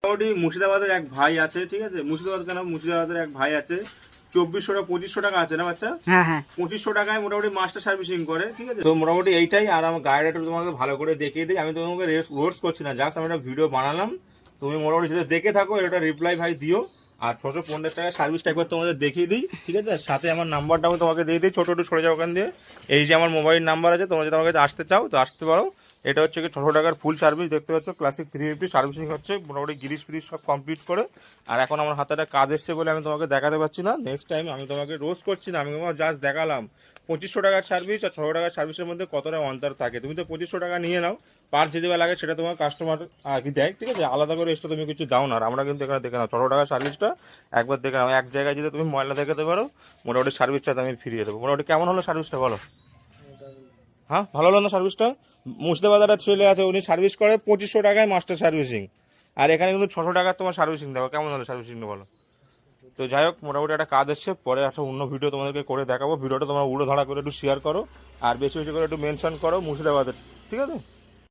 মোটামুটি মুর্শিদাবাদের এক ভাই আছে, ঠিক আছে, মুর্শিদাবাদের এক ভাই আছে, 2400 টাকা আছে না বাচ্চা? হ্যাঁ হ্যাঁ 2500 টাকায় মোটামুটি মাস্টার সার্ভিসিং করে, ঠিক আছে। তো মোটামুটি এইটাই। আর আমার গাড়িটা একটু তোমাকে ভালো করে দেখিয়ে দিই। আমি তোমাকে রোস্ট করছি না, জাস্ট আমি একটা ভিডিও বানালাম। তুমি মোটামুটি যদি দেখে থাকো এটা রিপ্লাই ভাই দিও। আর 650 টাকা সার্ভিসটা একবার তোমাদের দেখিয়ে দিই, ঠিক আছে। সাথে আমার নাম্বারটা আমি তোমাকে দিয়ে দিই, ছোটো একটু সরে যাও ওখান দিয়ে। এই যে আমার মোবাইল নাম্বার আছে, তোমরা যদি আমার কাছে আসতে চাও তো আসতে পারো। এটা হচ্ছে কি 600 টাকার ফুল সার্ভিস, দেখতে পাচ্ছ, ক্লাসিক 350 সার্ভিসিং হচ্ছে, মোটামুটি গিরিশ ফিরিশ সব কমপ্লিট করে। আর এখন আমার হাতে একটা কাজ এসছে বলে আমি তোমাকে দেখাতে পারছি না। নেক্সট টাইম আমি তোমাকে রোজ করছি না, আমি তোমাকে জাস্ট দেখালাম 2500 টাকার সার্ভিস আর 600 টাকার সার্ভিসের মধ্যে কতটা অন্তর থাকে। তুমি তো 2500 টাকা নিয়ে নাও, পার যেতে লাগে সেটা তোমার কাস্টমার কি দেয়, ঠিক আছে, আলাদা করে এক্সট্রা তুমি কিছু দাও না। আর আমরা কিন্তু এখানে দেখে নাও 600 টাকার সার্ভিসটা একবার দেখে নাও। এক জায়গায় যদি তুমি ময়লা দেখাতে পারো, মোটামুটি সার্ভিসটা আমি ফিরিয়ে দেবো। মোটামুটি কেমন হলো সার্ভিসটা বলো? হ্যাঁ, ভালো হলো না সার্ভিসটা? মুর্শিদাবাদ একটা ছেলে আছে, উনি সার্ভিস করে 2500 টাকায় মাস্টার সার্ভিসিং, আর এখানে কিন্তু 600 টাকার তোমার সার্ভিসিং দেবো। কেমন হলো সার্ভিসিংটা বলো? তো যাই হোক, মোটামুটি একটা কাজ এসছে, পরে একটা অন্য ভিডিও তোমাদেরকে করে দেখাবো। ভিডিওটা তোমরা উড়ো ধরা করে একটু শেয়ার করো, আর বেশি বেশি করে একটু মেনশন করো মুর্শিদাবাদের, ঠিক আছে।